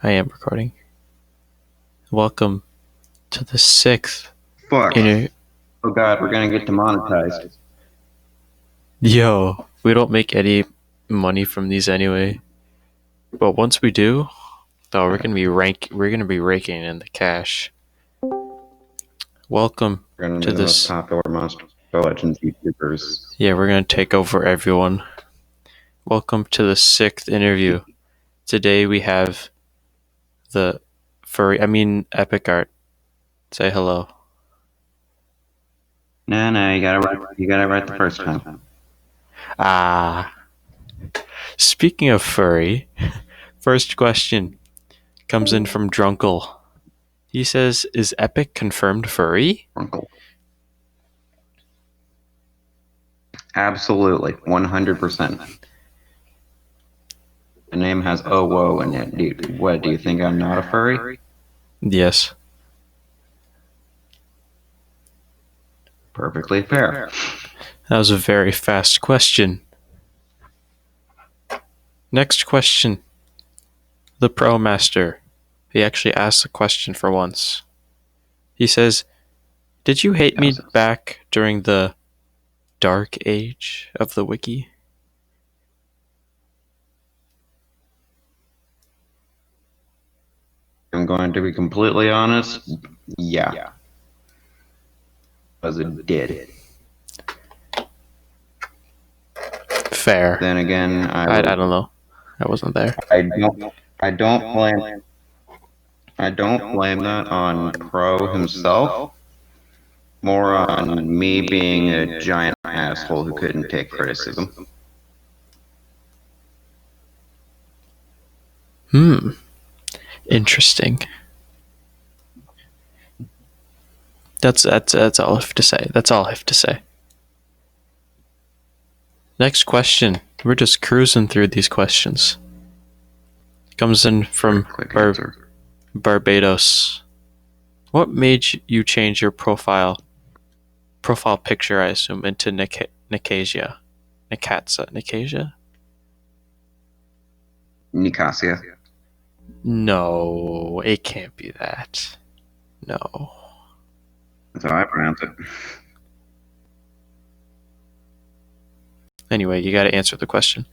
I am recording. Welcome to the sixth Fuck. inter- Oh god, we're gonna get demonetized. Yo, we don't make any money from these anyway. But once we do, though, we're gonna be raking in the cash. Welcome We're gonna be to the most this. popular Monster Legends YouTubers. Yeah, we're gonna take over everyone. Welcome to the sixth interview. Today we have the Epikart. Say hello. No, you got it right the first time. Ah. Speaking of furry, first question comes in from Drunkle. He says, "Is Epic confirmed furry?" Uncle. Absolutely, 100%. The name has "oh whoa" in it. What do you think? I'm not a furry? Yes. Perfectly fair. That was a very fast question. Next question. The Pro Master. He actually asked a question for once. He says, "Did you hate me back during the dark age of the wiki?" I'm going to be completely honest. Yeah, because it did. Fair. Then again, I don't know. I wasn't there. I don't blame that on Pro himself. More on me being a giant asshole who couldn't take criticism. Interesting. That's all I have to say. That's all I have to say. Next question. We're just cruising through these questions. Comes in from Barbados. What made you change your profile picture, I assume, into Nicasia? Nicasia? Nicasia. No, it can't be that. No. That's how I pronounce it. Anyway, you gotta answer the question.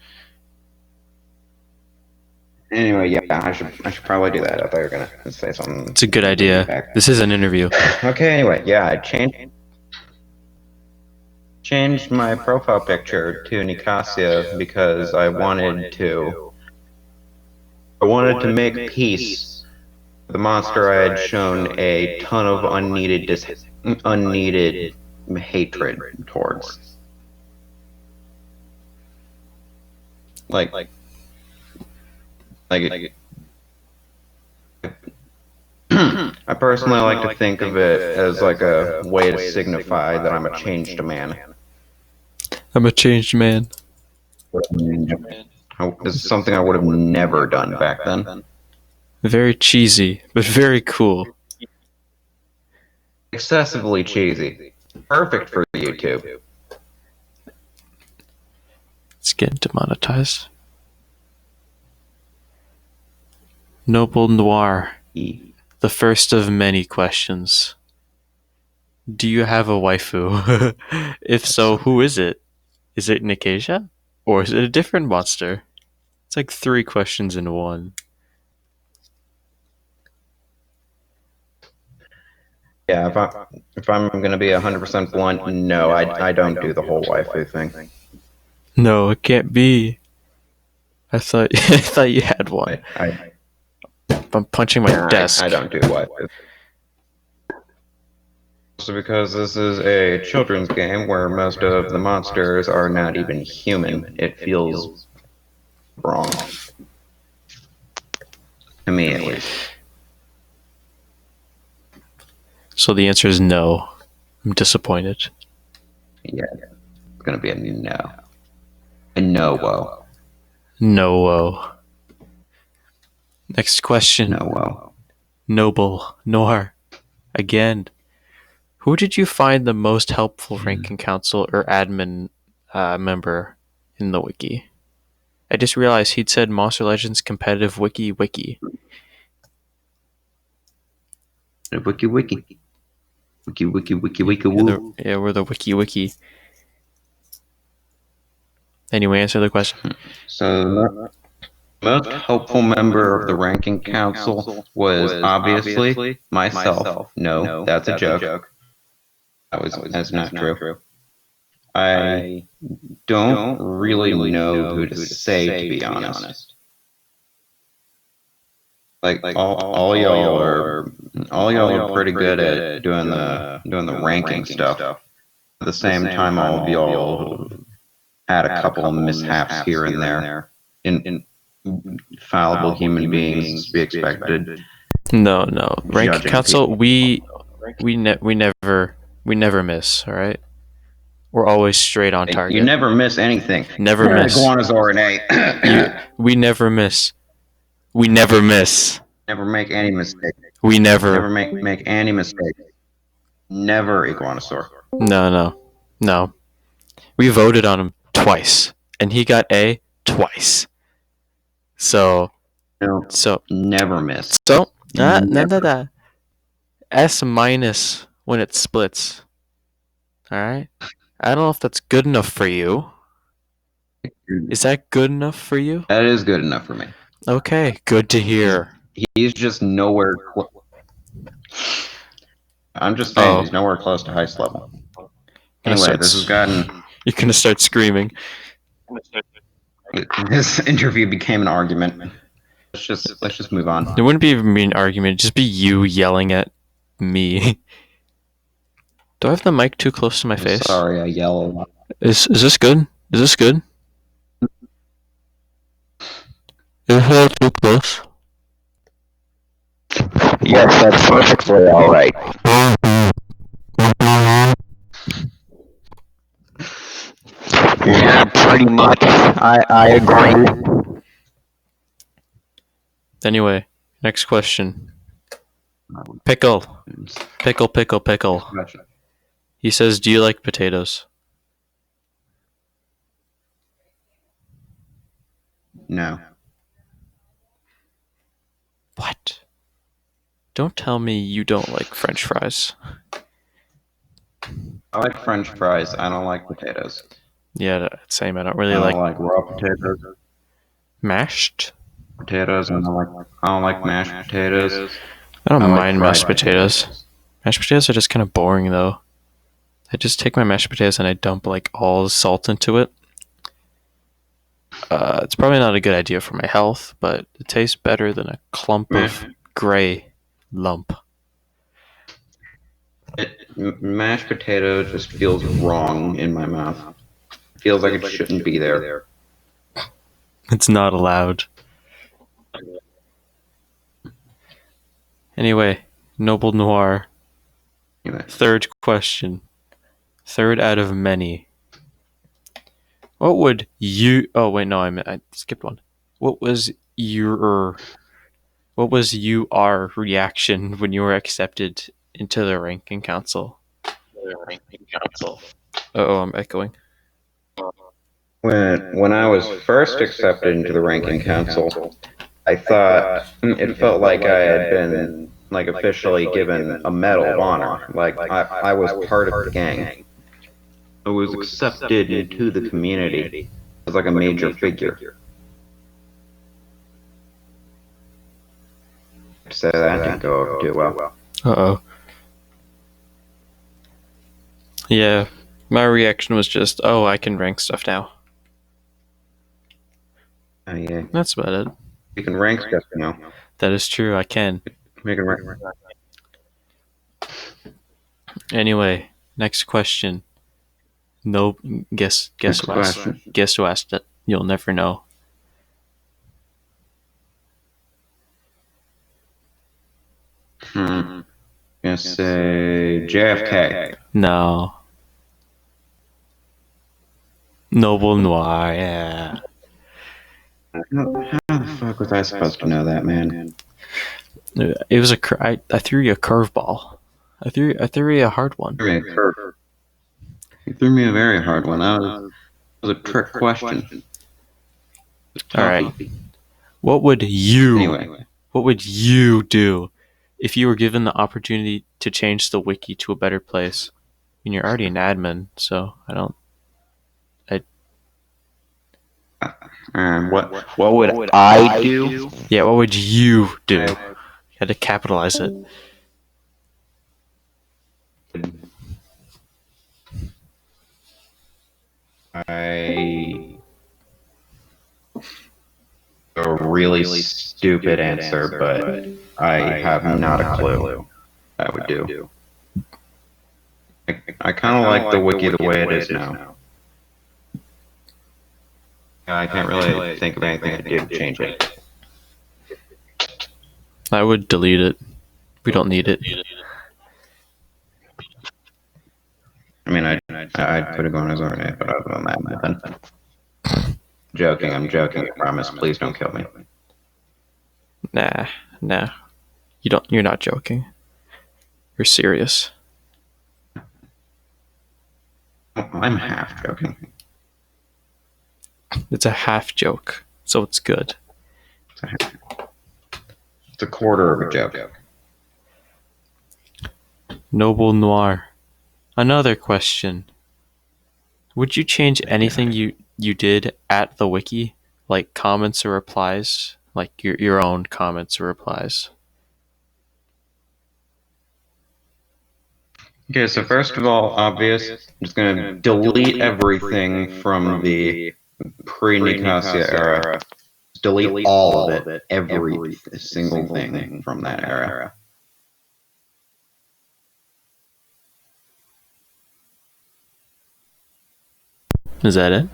Anyway, yeah, I should probably do that. I thought you were gonna say something. It's a good idea. This is an interview. Okay, anyway, yeah, I changed my profile picture to Nicasia because I wanted to make peace with the monster I had shown a ton of unneeded hatred towards. Like I personally like to think of it as like a way to signify that I'm a changed man. I'm a changed man. This is something I would have never done back then. Very cheesy, but very cool. Excessively cheesy. Perfect for YouTube. It's getting demonetized. Noble Noir. The first of many questions. Do you have a waifu? If so, who is it? Is it Nicasia? Or is it a different monster? It's like 3 questions in one. Yeah, if I'm gonna be 100% blunt, no, I don't do the whole waifu thing. No, it can't be. I thought you had one. I'm punching my desk. I don't do waifu. Also because this is a children's game where most of the monsters are not even human. It feels wrong. To me, at least. So the answer is no. I'm disappointed. Yeah, it's gonna be a no. A no-wo. No. Next question. No-wo. Noble Noir. Again. Who did you find the most helpful ranking council or admin member in the wiki? I just realized he'd said Monster Legends competitive wiki. Wiki wiki. Wiki wiki wiki wiki woo. Yeah, we're the wiki. Anyway, answer the question. So the most helpful member of the ranking council was obviously myself. No, that's a joke. That's not true. I don't really know who to say, to be honest. Like all y'all are pretty good at doing the ranking stuff. At the same time, all of y'all had a couple of mishaps here and there. In fallible human beings to be expected. No. Ranking council, we never miss. All right, we're always straight on target. You never miss anything. Never miss. Iguanosaur and A. We never miss. We never miss. Never make any mistake. We never make any mistake. Never Iguanosaur. No. We voted on him twice, and he got A twice. So never miss. So S minus when it splits. All right. I don't know if that's good enough for you. Is that good enough for you? That is good enough for me. Okay, good to hear. He's just nowhere. I'm just saying he's nowhere close to highest level. Anyway, this has gotten. You're gonna start screaming. This interview became an argument. Let's just move on. It wouldn't be an argument. It'd just be you yelling at me. Do I have the mic too close to my face? Sorry, I yell a lot. Is this good? Is this good? Is it too close? Yes, that's perfectly all right. Yeah, pretty much. I agree. Anyway, next question. Pickle. He says, do you like potatoes? No. What? Don't tell me you don't like French fries. I like French fries. I don't like potatoes. Yeah, same. I don't really I like raw potatoes. Mashed potatoes, and I don't like mashed potatoes. I don't mind mashed potatoes. Mashed potatoes are just kind of boring, though. I just take my mashed potatoes and I dump like all the salt into it. It's probably not a good idea for my health, but it tastes better than a clump of gray lump. Mashed potato just feels wrong in my mouth. It feels like it shouldn't be there. It's not allowed. Anyway, Noble Noir. Third question. Third out of many. What would you... Oh, wait, no, I skipped one. What was your reaction when you were accepted into the ranking council? Uh-oh, I'm echoing. When I was first accepted into the ranking council, I thought it felt like I had been officially given a medal of honor. Like I was part of the gang. I was accepted into the community as like a major figure. So that didn't go over too well. Uh-oh. Yeah, my reaction was just, oh, I can rank stuff now. Oh, yeah. That's about it. You can rank stuff now. That is true, I can. We can rank. Anyway, next question. No, guess who asked it. You'll never know. Gonna say JFK. No. Noble Noir, yeah. How the fuck was I supposed to know that, man? It was I threw you a curveball. I threw you a hard one. You threw me a very hard one. That was a trick question. All right. What would you do If you were given the opportunity to change the wiki to a better place, I mean, you're already an admin, so I don't. And what would I do? Yeah, what would you do? You had to capitalize it. I a really stupid answer, but I have not a clue. I would do. I kind of like the wiki the way it is now. I can't really think of anything I'd do to change it. I would delete it. We don't need it. I mean, I'd put it on as RNA, but other than that, nothing. Joking, I'm joking. I promise. Please don't kill me. Nah. You're not joking. You're serious. I'm half joking. It's a half joke, so it's good. It's a quarter of a joke. Noble Noir. Another question. Would you change anything you did at the wiki? Like comments or replies? Like your own comments or replies? Okay, so first of all, obvious. I'm just gonna delete everything from the pre-Nicasia era. Delete all of it, every single thing from that era. Is that it?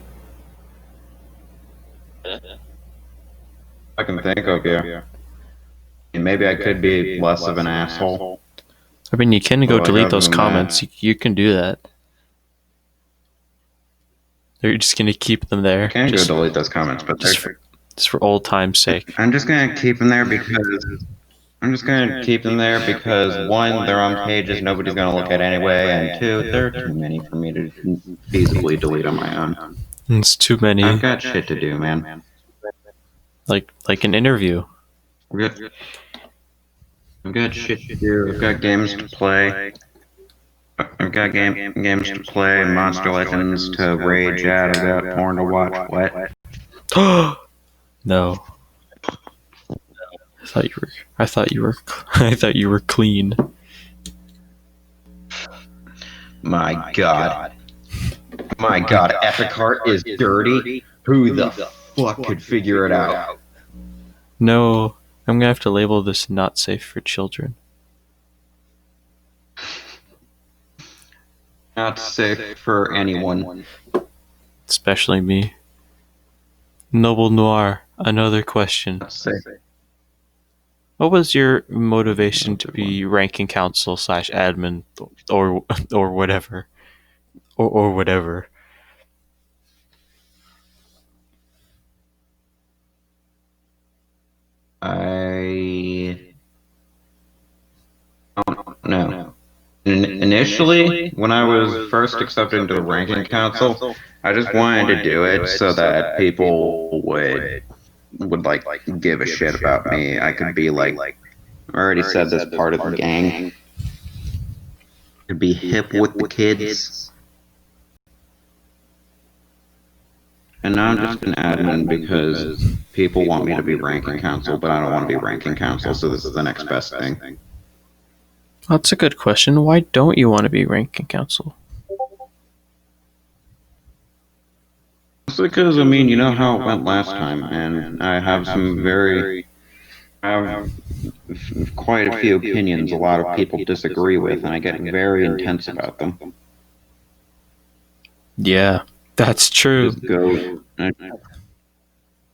I can think of, yeah. And maybe I could be less of an asshole. I mean, you can go Well, like, delete other those than comments. that- You can do that. You're just gonna keep them there. I can go delete those comments, but just for old time's sake. I'm just gonna keep them there because one, they're on pages nobody's gonna look at anyway, and two, there are too many for me to feasibly delete on my own. It's too many. I've got shit to do, man. Like an interview. I've got shit to do. I've got games to play. I've got games to play, Monster Legends to rage at. I've got porn to watch. What? No. I thought you were clean. My God. My God, Epikart is dirty? Who the fuck could figure it out? No, I'm gonna have to label this not safe for children. Not safe for anyone. Especially me. Noble Noir, another question. Not safe. What was your motivation to be ranking council / admin or whatever? Or whatever. I don't know. Initially, when I was first accepted into the ranking council, I just wanted to do it so that people would like give a shit about me. I could be like, I already said this, part of the gang. Could be hip with the kids. And now I'm just an admin because people want me to be ranking council, but I don't want to be ranking council, so this is the next best thing. That's a good question. Why don't you want to be ranking council? It's because, I mean, you know how it went last time, and I have quite a few opinions a lot of people disagree with, and I get very intense about them. Yeah, that's true. Just go and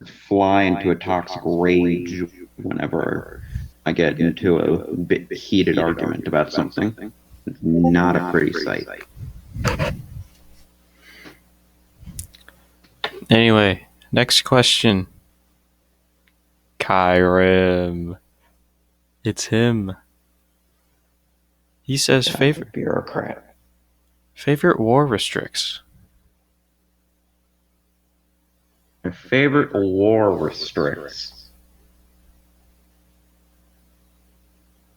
fly into a toxic rage whenever I get into a bit heated argument about something. It's not a pretty sight. Anyway, next question. Kyrim. It's him. He says favorite bureaucrat. Favorite war restricts. My favorite war restricts.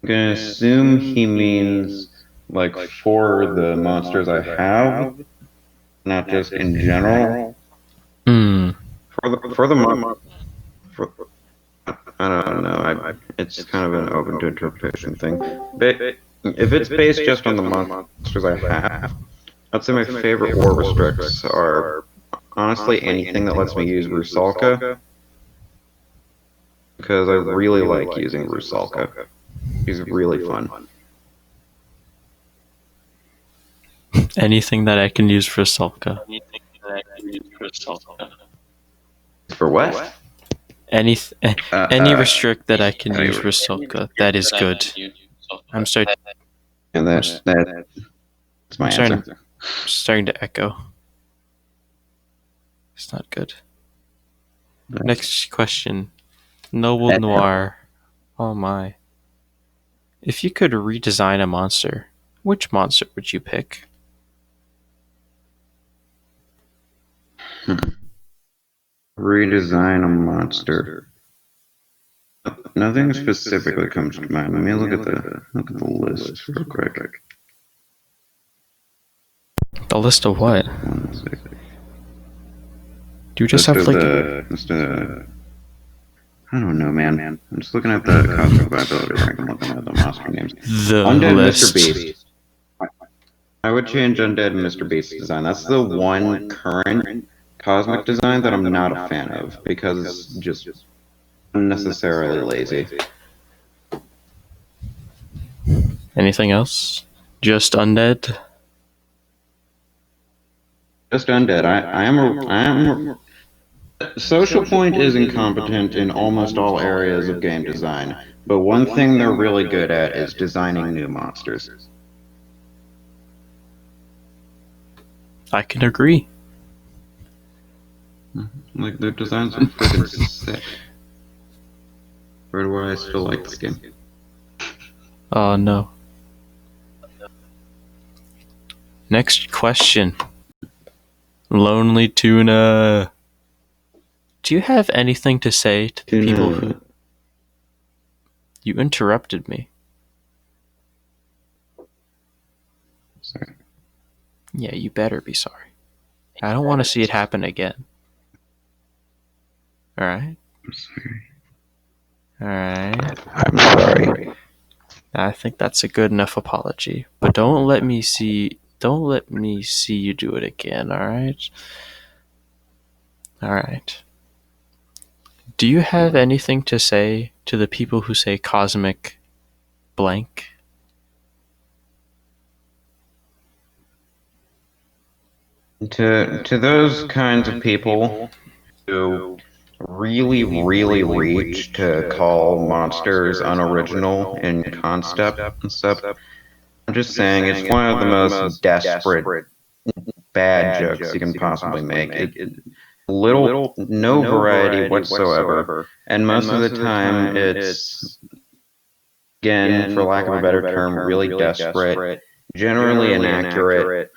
gonna assume he means like for the monsters I have, not just in general. Hmm. For I don't know. It's kind of an open to interpretation thing. But if it's based just on the monsters I have, I'd say my favorite war restricts are honestly anything that lets me use Rusalka, because I really like using Rusalka. She's really fun. Anything that I can use for Sulka. For what? Any Uh, any uh, restrict that I can any use for Sulka. That is good. I'm start and that's I'm my answer. starting to echo. It's not good. Next question. Noble Noir. Oh my. If you could redesign a monster, which monster would you pick? Redesign a monster. Nothing specifically comes to mind. Let me look at the list real quick. The list of what? One sec. Do you just have like List of the. I don't know, man. I'm just looking at the cosmic viability rank. I'm looking at the monster names. the Undead Mr. list? Beast. I would change Undead Mr. Beast's design. That's the one current cosmic design that I'm not a fan of because it's just unnecessarily lazy. Anything else? Just undead? Just Undead. I am. Social Point is incompetent in almost all areas of game design, but one thing they're really good at is designing new monsters. I can agree. Like their designs are freaking sick. Where do I still like this game? Oh no. Next question. Lonely Tuna. Do you have anything to say to the people who. You interrupted me. Sorry. Yeah, you better be sorry. I don't want to see it happen again. Alright? I'm sorry. Alright. I'm sorry. I think that's a good enough apology. But don't let me see you do it again, alright? Alright. Do you have anything to say to the people who say cosmic blank? To those kinds of people who really reach to call monsters unoriginal in concept and stuff, I'm just saying it's one of the most desperate bad jokes you can possibly make. No variety whatsoever, and most of the time it's, again, for lack of a better term, really desperate, generally inaccurate.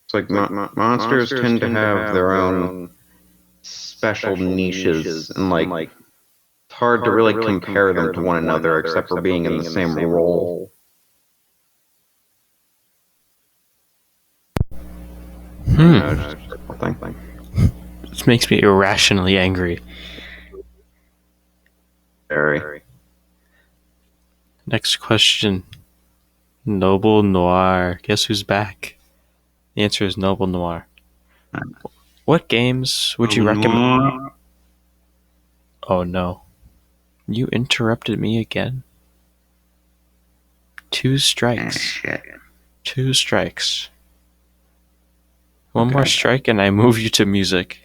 It's like monsters tend to have their own special niches, and like it's hard to really compare them to one another except for being in the same role. Just thing. This makes me irrationally angry. Very. Next question. Noble Noir. Guess who's back? The answer is Noble Noir. What games would you recommend? Oh no. You interrupted me again. 2 strikes. Shit. 2 strikes. One more strike and I move you to music.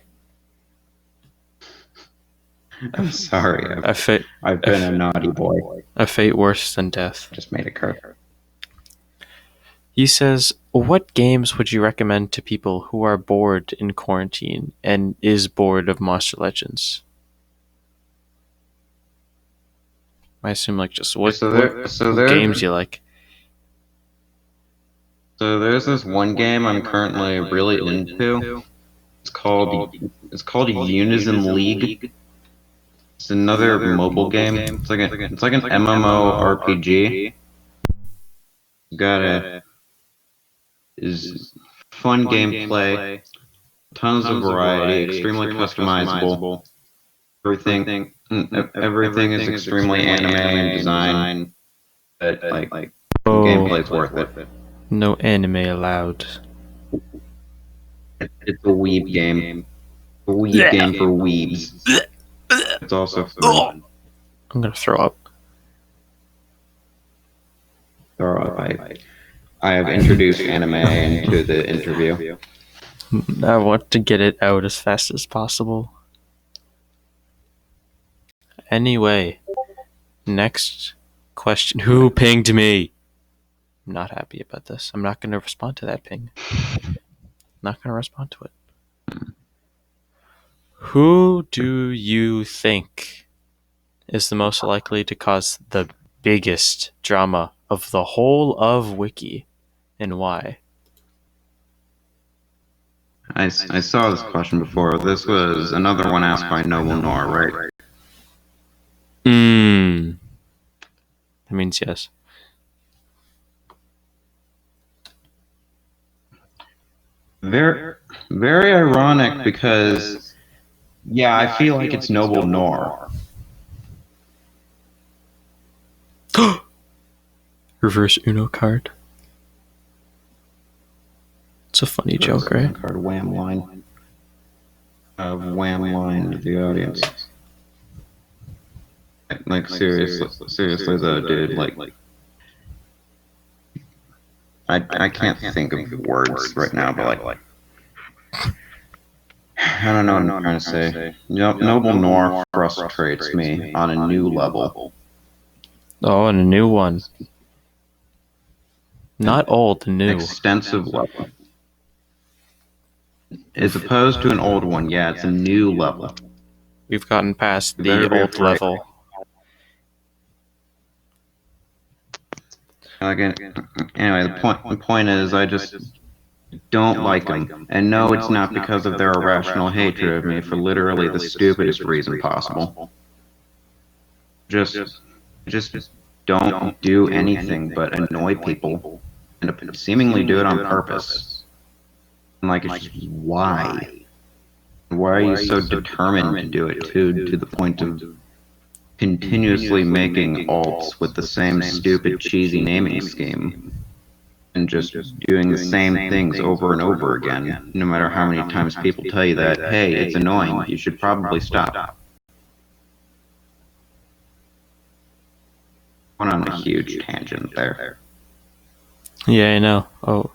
I'm sorry. I've been a naughty boy. A fate worse than death. Just made a curse. He says, what games would you recommend to people who are bored in quarantine and is bored of Monster Legends? I assume like just what games you like. So there's this one game I'm currently really into. It's called Unison League. It's another mobile game. It's like an MMORPG. Got a is fun gameplay, tons of variety, extremely customizable. Everything is extremely anime in design, but like the Oh, gameplay's worth it. no anime allowed. It's a weeb game. A weeb Yeah. game for weebs. It's also Oh, fun. I'm gonna throw up. Throw up. I have introduced anime into the interview. I want to get it out as fast as possible. Anyway, next question. Who pinged me? I'm not happy about this. I'm not going to respond to that ping. Not going to respond to it. Who do you think is the most likely to cause the biggest drama of the whole of Wiki, and why? I saw this question before. This was another one asked by Noble Nor, right? That means yes. Very, very ironic because, yeah, I feel like it's Noble Nor. Reverse Uno card. It's a funny joke, right? Card wham line. Wham line to the audience. Like seriously though, dude. Like, I can't think of words right now, but like, I don't know what I'm trying to say. Noble Nor frustrates me on a new level. Oh, and a new one. Not old, new. Extensive level. As opposed to an old one, yeah, it's a new level. We've gotten past the old level. Again, anyway, the point is, I just don't like them, and no, it's not because of their irrational hatred of me for literally the stupidest reason possible. Just don't do anything but annoy people, and seemingly do it on purpose. And like, it's just, why? Why are you so determined to do it to the point of continuously making alts with the same stupid cheesy naming scheme and just doing the same things over and over again, no matter how many times people tell you that, hey, it's annoying, you should probably stop. Went on a huge tangent there. Yeah, I know. Oh,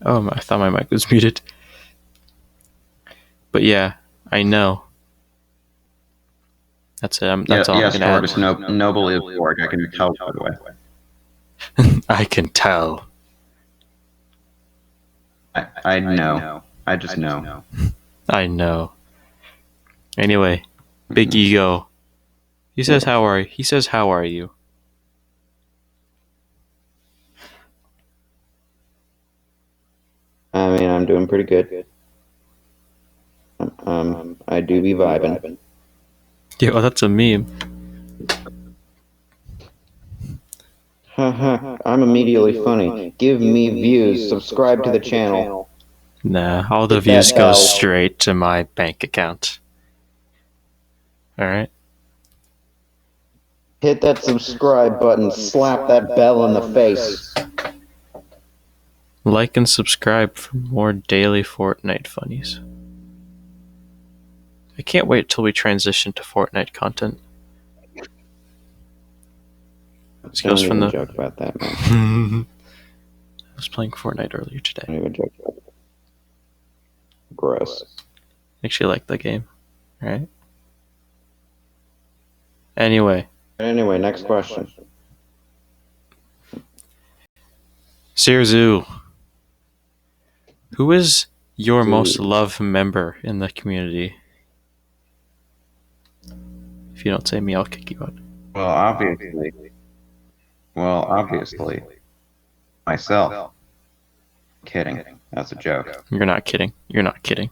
I thought my mic was muted. But yeah, I know. That's it. That's all I'm yes, gonna Tortoise, Noble is Borg, I can tell, by the way. add. I can tell. I know. I just know. I know. Anyway, Big Ego. He says, "How are you?" He says, "How are you?" I mean, I'm doing pretty good. I do be vibing. Yo, that's a meme. Haha, I'm immediately funny. Give me views. Subscribe to the channel. Nah, all the views go straight to my bank account. Alright? Hit that subscribe button. Slap that bell in the face. Like and subscribe for more daily Fortnite funnies. I can't wait till we transition to Fortnite content. This goes from the joke about that, man. I was playing Fortnite earlier today. Don't even joke about it. Gross. I actually like the game. Alright? Anyway, Next question. Sirzu. Who is your most loved member in the community? If you don't say me, I'll kick you out. Well, obviously, myself. Kidding. That's a joke. You're not kidding. You're not kidding.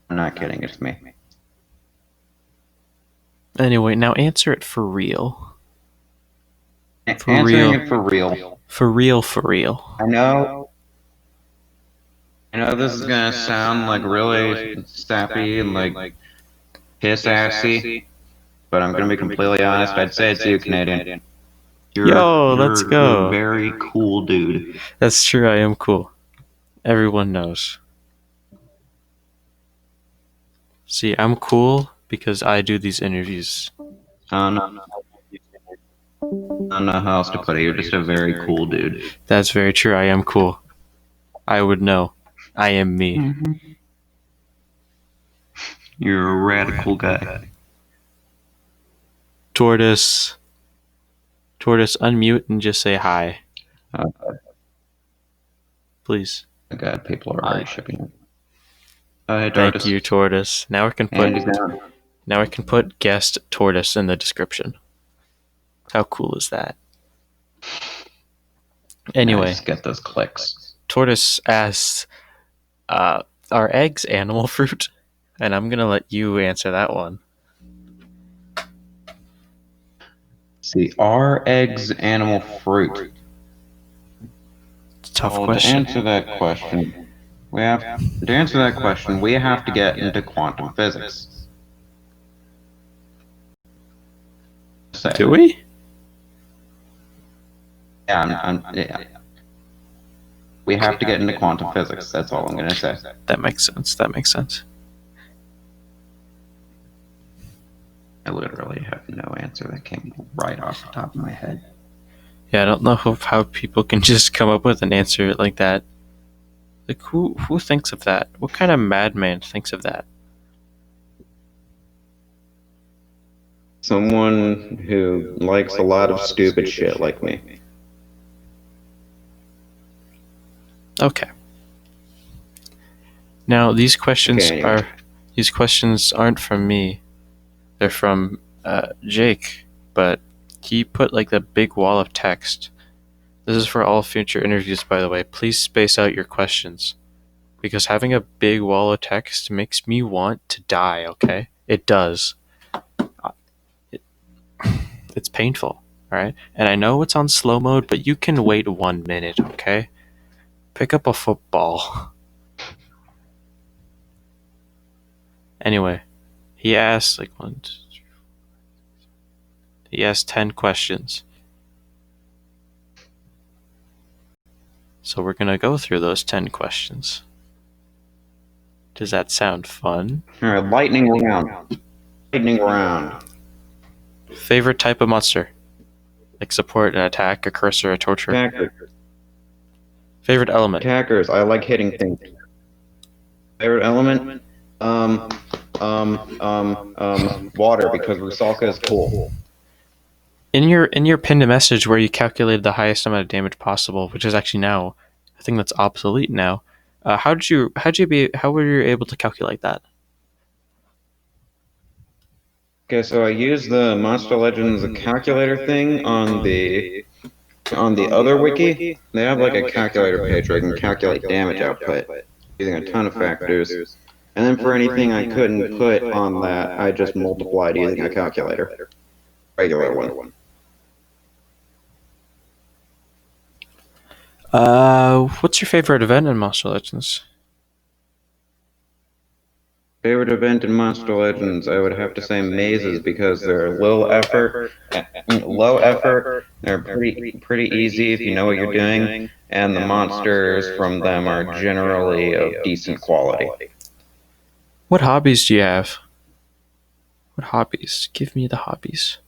I'm not kidding. It's me. Anyway, now answer it for real. For Answering real. it for real. For real, for real. I know. I know this is gonna sound like really sappy and like piss assy, but I'm gonna be completely honest. I'd say it's you, Canadian. Yo, let's You're a go. very cool dude. That's true, I am cool. Everyone knows. See, I'm cool because I do these interviews. I don't know, I don't know how else to put it. You're just a very cool dude. That's very true, I am cool. I would know. I am me. You're a radical guy. Tortoise. Tortoise, unmute and just say hi. Oh Please. God, people are already shipping it. Hey, Thank Tortoise. you, Tortoise. Now I can And he's down. put guest Tortoise in the description. How cool is that? Anyway, Nice, get those clicks. Tortoise asks, are eggs animal fruit? And I'm gonna let you answer that one. See, are eggs animal fruit? It's a tough Well, question. to answer that question, we have to get into quantum physics. Do we? Yeah. We have to get into quantum physics. That's all I'm gonna say. That makes sense. That makes sense. I literally have no answer that came right off the top of my head. Yeah, I don't know how people can just come up with an answer like that. Like, who thinks of that? What kind of madman thinks of that? Someone who likes a lot of stupid shit like me. Okay. Now these questions Okay, anyway. aren't from me. They're from Jake, but he put like the big wall of text. This is for all future interviews, by the way. Please space out your questions, because having a big wall of text makes me want to die. Okay, it does. It's painful, all right? And I know it's on slow mode, but you can wait 1 minute, okay? Pick up a football. Anyway, he asked like he asked 10 questions. So we're gonna go through those 10 questions. Does that sound fun? All right, lightning round. Lightning round. Favorite type of monster? Like support, an attack, a cursor, a torture. Attackers. Favorite element? Attackers. I like hitting things. Favorite element? Water, because Rusalka is cool. In your pinned message where you calculated the highest amount of damage possible, which is actually now a thing that's obsolete now. How were you able to calculate that? Okay, so I use the Monster Legends calculator thing on the other wiki. They have like a calculator page where I can calculate damage output using a ton of factors. And then for anything I couldn't put on that, I just multiplied using a calculator. Regular one. What's your favorite event in Monster Legends? Favorite event in Monster Legends, I would have to say mazes because they're low effort. They're pretty easy if you know what you're doing, and the monsters from them are generally of decent quality. What hobbies do you have? What hobbies? Give me the hobbies.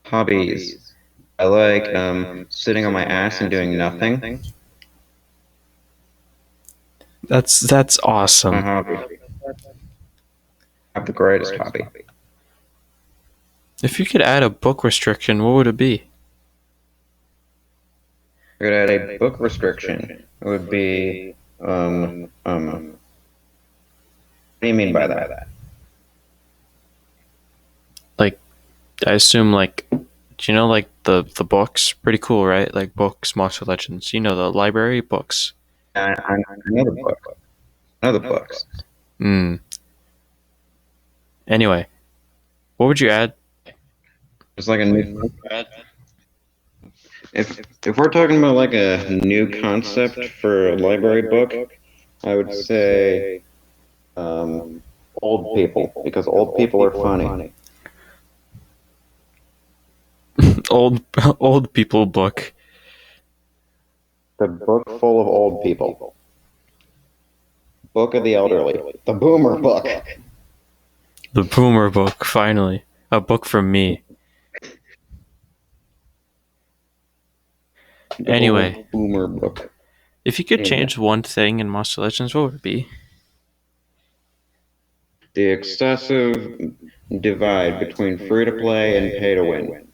Hobbies. I like sitting on my ass and doing nothing. That's awesome. My hobby. I have the greatest hobby. If you could add a book restriction, what would it be? If I could add a book restriction, it would be what do you mean by that? Like, I assume like, do you know like the books? Pretty cool, right? Like books, Monster Legends. You know the library books. I know the book. I know the books. Anyway, What would you add? It's like a new. If we're talking about like a new concept for a library book, I would say um, old people because old people are funny. Old old people book. The book full of old people. Book of the elderly. The boomer book. The boomer book, finally. A book from me. The Anyway, old boomer book. if you could Anyway, change one thing in Monster Legends, what would it be? the excessive divide between free to play and pay to win.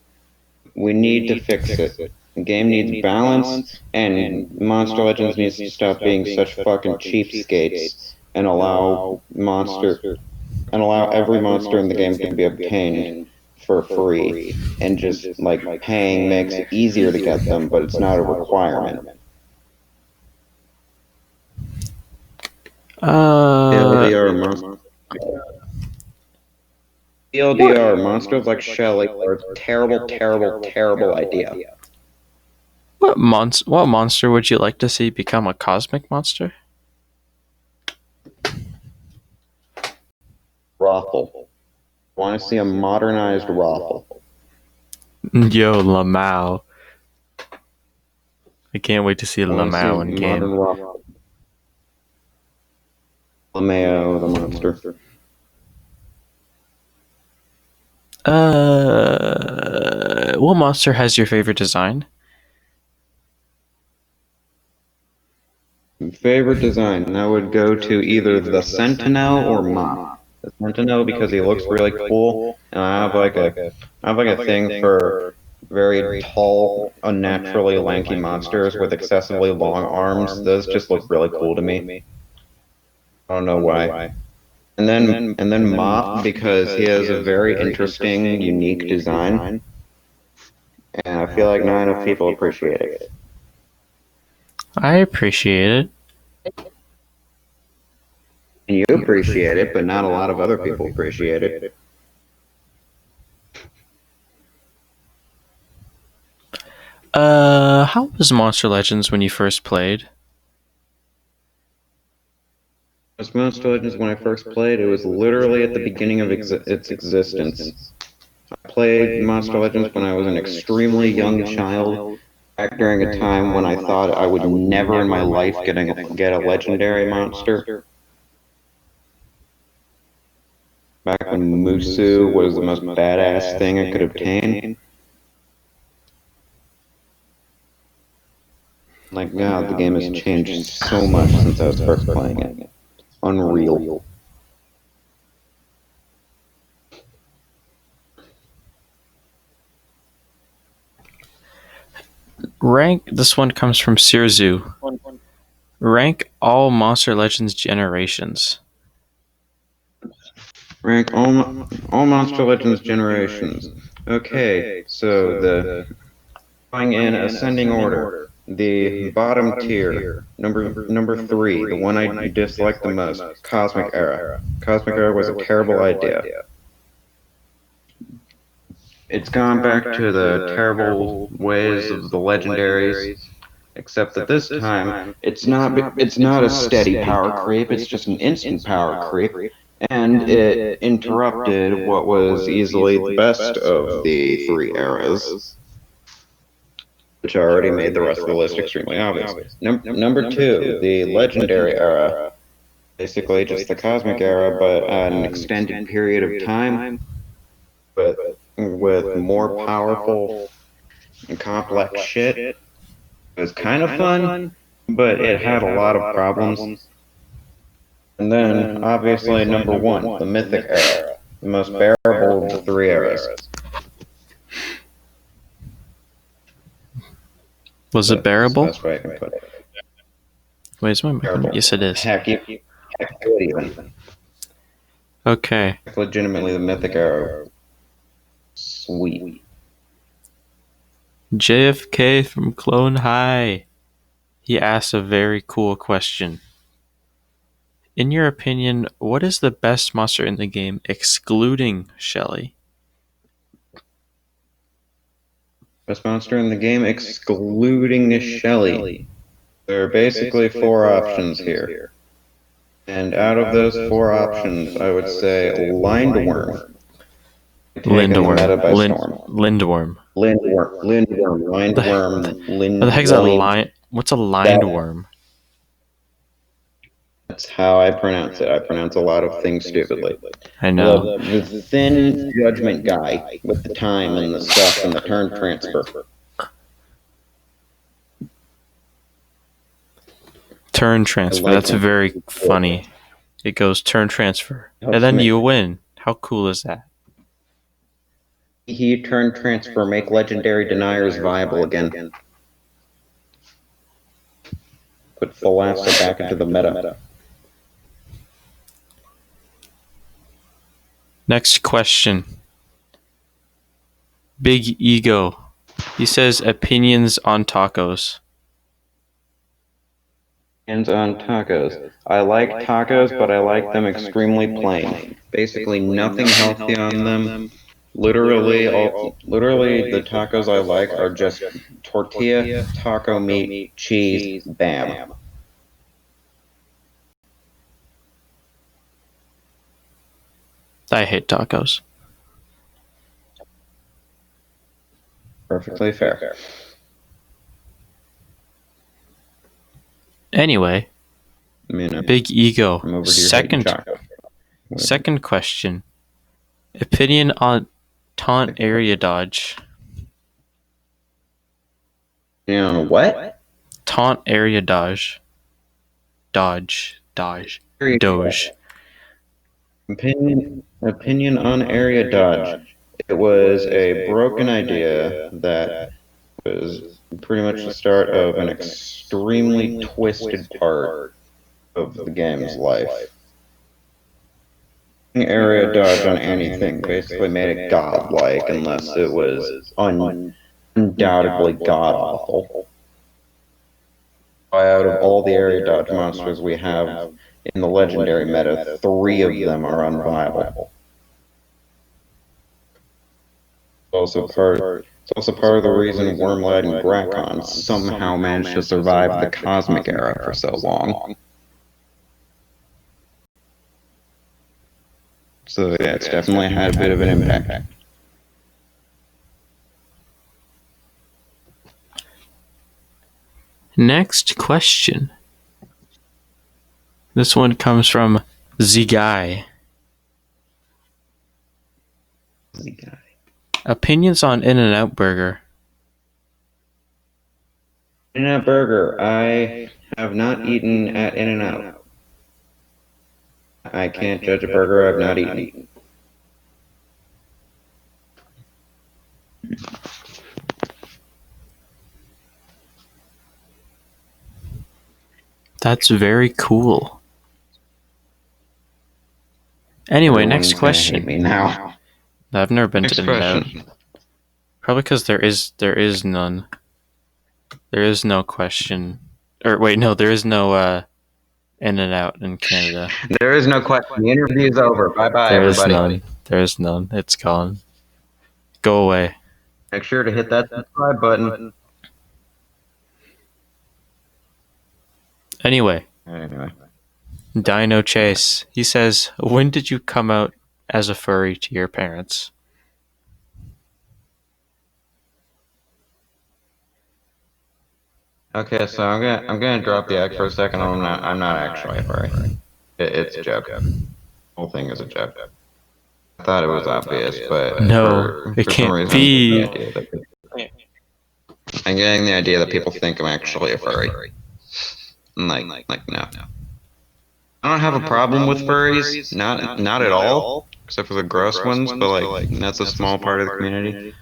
We need to fix it. The game needs balance, and Monster Legends needs to stop being such fucking cheapskates and allow every monster in the game to be obtained for free. And just like paying makes it easier to get them, but it's not a requirement. Uh, TLDR monsters. what? TLDR monsters like Shelly are a terrible, terrible, terrible idea. What monster would you like to see become a cosmic monster? Rothel. I want to see a modernized Rothel. Yo, Lamau. I can't wait to see I want to see Lamau in modern game. Rothel. Lameo, the monster. What monster has your favorite design? Favorite design? And I would go to either the Sentinel or Mop. The Sentinel because he looks really cool, and I have like a thing for very tall, unnaturally lanky monsters with excessively long arms. Those just look really cool to me. I don't know why. And then Mop because he has a very interesting, unique design, and I feel like not enough people appreciate it. I appreciate it. And you appreciate it, but not a lot of other people appreciate it. How was Monster Legends when you first played? As Monster Legends, when I first played, it was literally at the beginning of its existence. I played Monster Legends when I was an extremely young child, back during a time when I thought I would never in my life get a legendary monster. Back when Musu was the most badass thing I could obtain. Like God, the game has changed so much since I was first playing it. Unreal. This one comes from Sirzu. Rank all Monster Legends generations. Rank all Monster Legends generations. Okay, so going in ascending order. The bottom tier, number 3, the one I dislike the most, Cosmic Era. Cosmic Era was a terrible idea. It's gone back to the terrible ways of the legendaries, except that this time it's not a steady power creep, it's just an instant power creep, and it interrupted what was easily the best of the 3 eras, which already made the rest of the list extremely obvious. Number 2, the Legendary Era. Basically just the Cosmic Era, but at an extended period of time, with more powerful and complex shit. It was kind of fun, but it had a lot of problems. And then, obviously, number 1, the Mythic Era. The most bearable of the 3 eras. Was it bearable? That's the best way I can put it. Wait, is my mic on? Bearable. Yes, it is. Heck, good even. Okay. Legitimately, the Mythic Era. Sweet. JFK from Clone High. He asked a very cool question. In your opinion, what is the best monster in the game excluding Shelly? Best monster in the game, excluding Shelly. There are basically four options here. And out of those four options, I would say Lindworm. Taking the meta by storm. Lindworm. What the heck's a line? What's a lindworm? That's how I pronounce it. I pronounce a lot of things stupidly. I know. The thin judgment guy with the time and the stuff and the turn transfer. Turn transfer. That's very funny. It goes turn transfer. And then you win. How cool is that? He turn transfer, make legendary deniers viable again. Put Thalassa back into the meta. Next question. Big Ego. He says opinions on tacos. Opinions on tacos. I like tacos, but I like them extremely plain. Basically nothing healthy on them. Literally, the tacos I like are just tortilla, taco meat, cheese, bam. I hate tacos. Perfectly fair. Anyway, Big Ego. Second question. Opinion on taunt area dodge. What? Taunt area dodge. Doge. Opinion on area dodge. It was a broken idea that was pretty much the start of an extremely twisted part of the game's life. Area dodge on anything basically made it godlike unless it was undoubtedly god-awful. Out of all the area dodge monsters we have in the legendary meta, 3 of them are unviable. It's also part of the reason Wormlight and Grakon somehow managed to survive the Cosmic Era for so long. So yeah, it's definitely had a bit of an impact. Next question. This one comes from Z-Guy. Opinions on In-N-Out Burger. In-N-Out Burger. I have not eaten at In-N-Out. I can't judge a burger I've not eaten. That's very cool. Anyway, next question. Me now. I've never been to In-N-Out. Probably because there is none. There is no question. Or wait, no, there is no In-N-Out in Canada. There is no question. The interview is over. Bye-bye, everybody. There is none. It's gone. Go away. Make sure to hit that subscribe button. Anyway. Dino Chase. He says, when did you come out as a furry to your parents? Okay, so I'm gonna drop the act for a second. I'm not actually a furry. It's a joke. The whole thing is a joke. I thought it was obvious, but no, it can't be. I'm getting the idea that people think I'm actually a furry. Like no. I don't have a problem with furries, not at all, except for the gross ones, but like that's a small part of the community.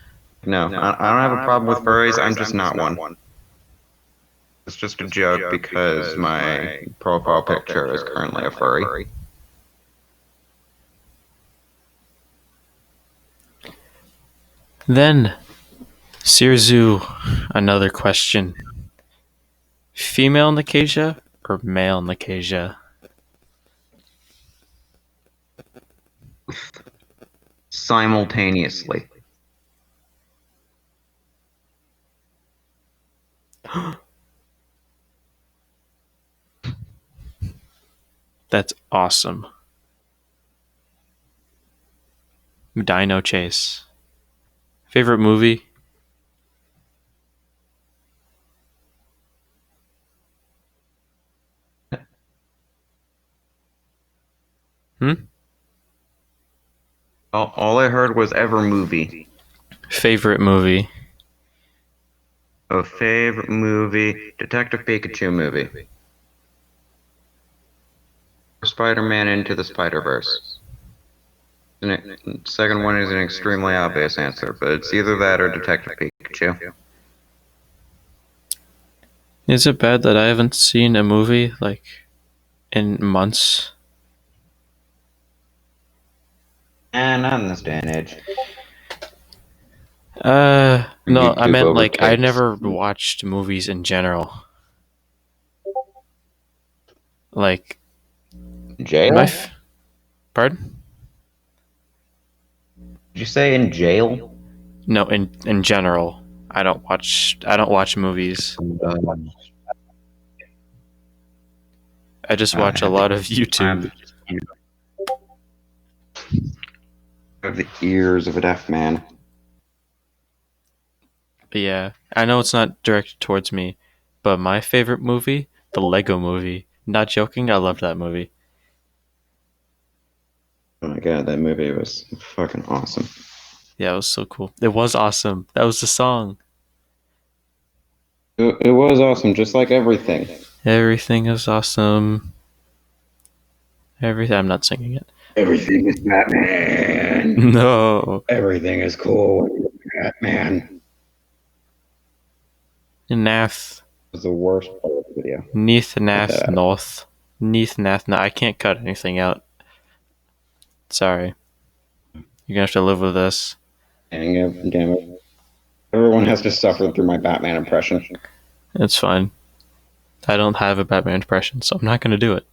No, I don't have a problem with furries. I'm just not one. It's just a joke because my profile picture is currently a furry. Then, Sirzu, another question. Female Nikasia or male Nikasia? Simultaneously. Awesome. Dino Chase. Favorite movie? Hmm? All I heard was ever movie. Favorite movie? A favorite movie, Detective Pikachu movie. Spider-Man Into the Spider-Verse. Second one is an extremely obvious answer, but it's either that or Detective Pikachu. Is it bad that I haven't seen a movie like in months? And not in this day and age. No, I YouTube meant like I overtakes. never watched movies in general. Like my Jail? f- pardon? Did you say in jail? No, in general. I don't watch movies. I just watch a lot of YouTube. I have the ears of a deaf man. But yeah, I know it's not directed towards me, but my favorite movie, the Lego movie. Not joking, I love that movie. Oh my god, that movie was fucking awesome. Yeah, it was so cool. It was awesome. That was the song. It was awesome, just like everything. Everything is awesome. Everything. I'm not singing it. Everything is Batman. No. Everything is cool. Batman Nath. was the worst part of the video. Neath, Cut that Nath, out. North. Neath, Nath, no. I can't cut anything out. Sorry. You're gonna have to live with this. Damn it. Everyone has to suffer through my Batman impression. It's fine. I don't have a Batman impression, so I'm not gonna do it.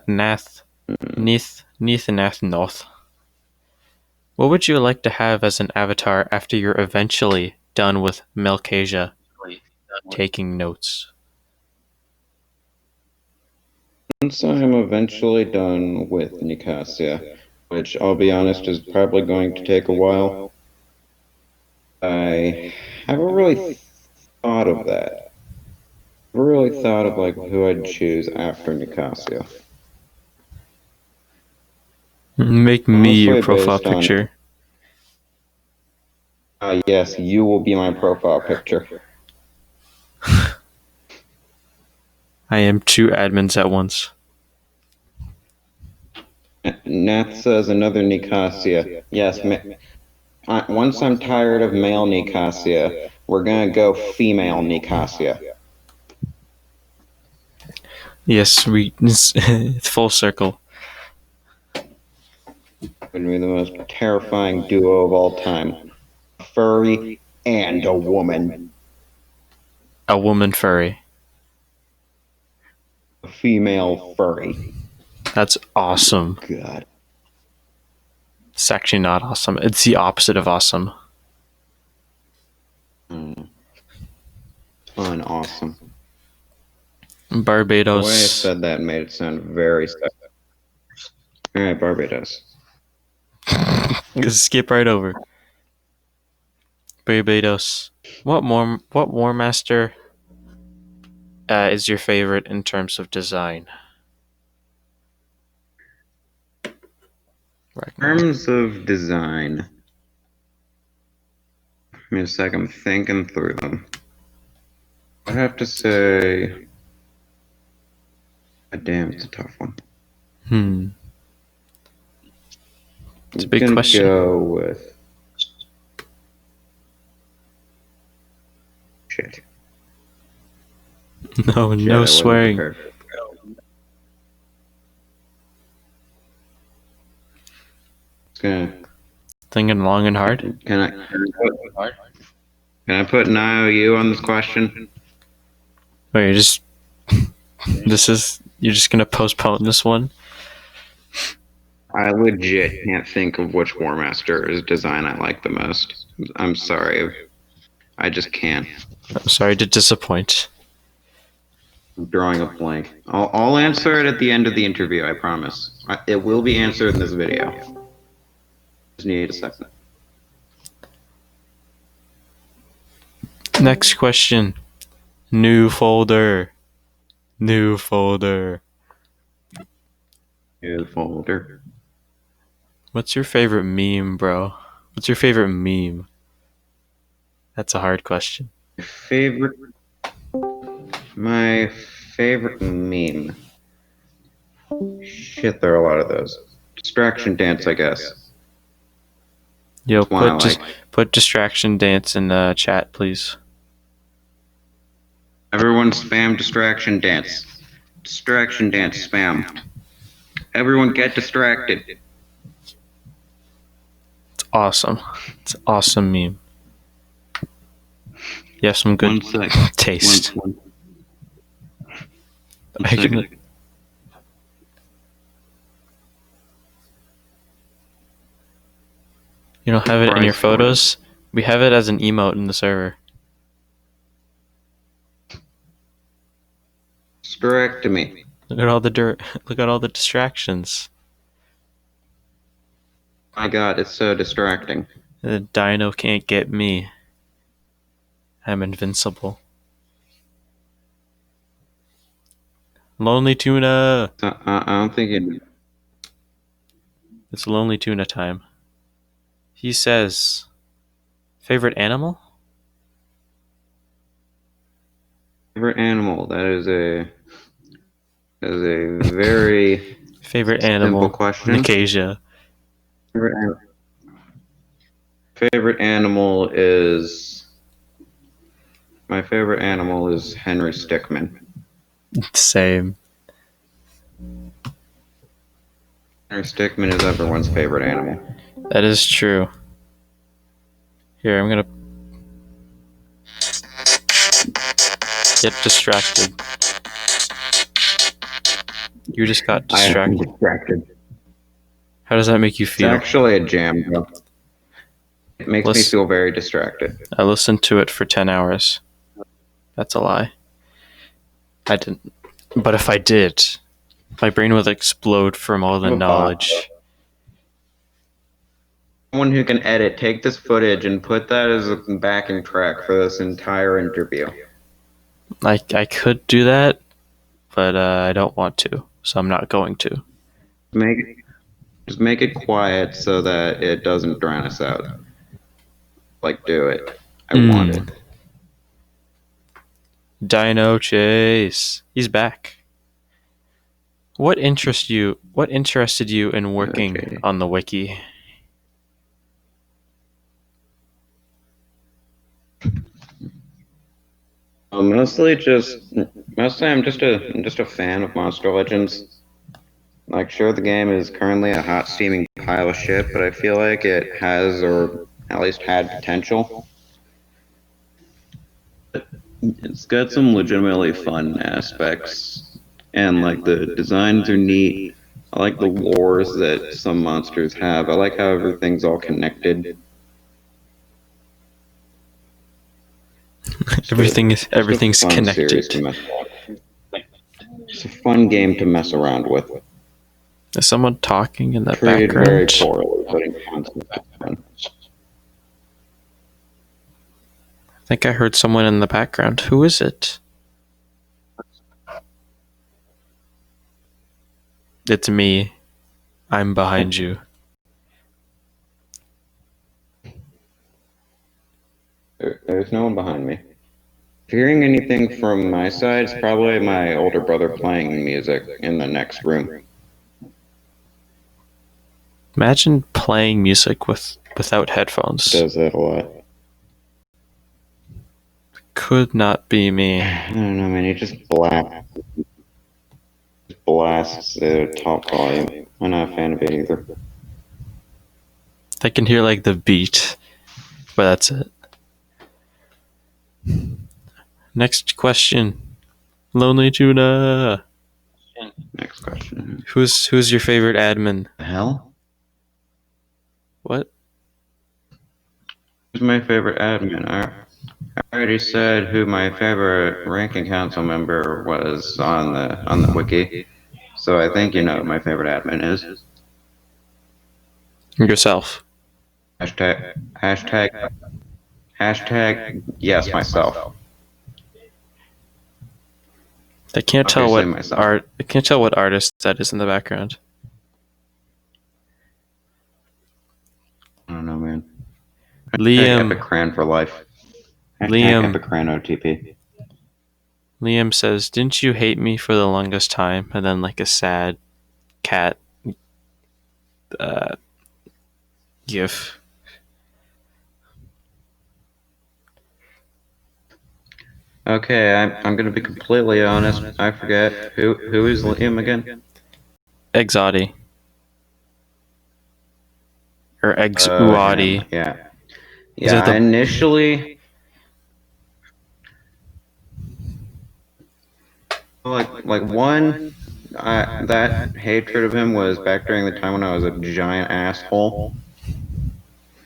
Nath. Neath, Nath, North. What would you like to have as an avatar after you're eventually done with Melkasia taking notes? Once I'm eventually done with Nicasia, which I'll be honest is probably going to take a while, I haven't really thought of that. I haven't really thought of like who I'd choose after Nicasia. Make me your Honestly, profile based on picture. yes, you will be my profile picture. I am two admins at once. Nath says another Nicasia. Yes, once I'm tired of male Nicasia, we're gonna go female Nicasia. Yes, it's full circle. Would be the most terrifying duo of all time. A furry and a woman. A woman furry. A female furry. That's awesome. God. It's actually not awesome. It's the opposite of awesome. Unawesome. Barbados. The way I said that made it sound very sad. Alright, Barbados. Just skip right over. Barbados. What War Master is your favorite in terms of design? In terms of design, give me a second, I'm thinking through them. I'd have to say, God damn, it's a tough one. It's a big question. Go with shit. No, Shit, no swearing. It's gonna. Thinking long and hard. Can I put an IOU on this question? Wait, you're just gonna postpone this one? I legit can't think of which War Master's design I like the most. I'm sorry. I just can't. I'm sorry to disappoint. I'm drawing a blank. I'll answer it at the end of the interview, I promise. It will be answered in this video. Just need a second. Next question. New folder. New folder. New folder. What's your favorite meme, bro? What's your favorite meme? That's a hard question. My favorite meme. Shit, there are a lot of those. Distraction dance, I guess. Yo, That's put distraction dance in chat, please. Everyone spam distraction dance. Distraction dance spam. Everyone get distracted. It's awesome. It's an awesome meme. You have some good taste. One second. You don't have it in your photos? We have it as an emote in the server. Distract me. Look at all the look at all the distractions. My god, it's so distracting. The dino can't get me. I'm invincible. Lonely tuna. I don't think it. It's lonely tuna time. He says, favorite animal? Favorite animal. That is a very favorite animal. Simple question. Nicasia. Favorite animal is. My favorite animal is Henry Stickmin. Same. Henry Stickmin is everyone's favorite animal. That is true. Here, I'm gonna get distracted. You just got distracted. How does that make you feel? It's actually a jam, bro. It makes me feel very distracted. I listened to it for 10 hours. That's a lie. I didn't. But if I did, my brain would explode from all the knowledge. Someone who can edit, take this footage and put that as a backing track for this entire interview. I could do that, but I don't want to, so I'm not going to. Just make it quiet so that it doesn't drown us out. Like, do it. I want it. Dino Chase. He's back. What interested you in working on the wiki? Mostly I'm just a fan of Monster Legends. Like, sure, the game is currently a hot steaming pile of shit, but I feel like it has, or at least had, potential. It's got some legitimately fun aspects, and like the designs are neat. I like the wars that some monsters have. I like how everything's all connected. Everything's connected. It's a fun game to mess around with. Is someone talking in the Treated background? very poorly, but in constant background. I think I heard someone in the background. Who is it? It's me. I'm behind you. There's no one behind me. If you're hearing anything from my side, it's probably my older brother playing music in the next room. Imagine playing music without headphones. Does that a lot. Could not be me. I don't know, man. He just blasts the top volume. I'm not a fan of it either. I can hear like the beat, but that's it. Next question. Lonely Tuna. Next question. Who's your favorite admin? The hell? What? Who's my favorite admin? I already said who my favorite ranking council member was on the wiki, so I think you know who my favorite admin is. Yourself. Hashtag hashtag yes myself. I can't tell Obviously what myself. art. I can't tell what artist that is in the background. I don't know, man. Hashtag Liam. Epikran for life. Hashtag Liam. Epikran OTP. Liam says, "Didn't you hate me for the longest time?" And then like a sad cat uh, gif. Okay, I'm gonna be completely honest. I forget who is Liam again. Exotti or Oh, him. Exuati. Yeah, Is it yeah. the Initially, like one, that hatred of him was back during the time when I was a giant asshole.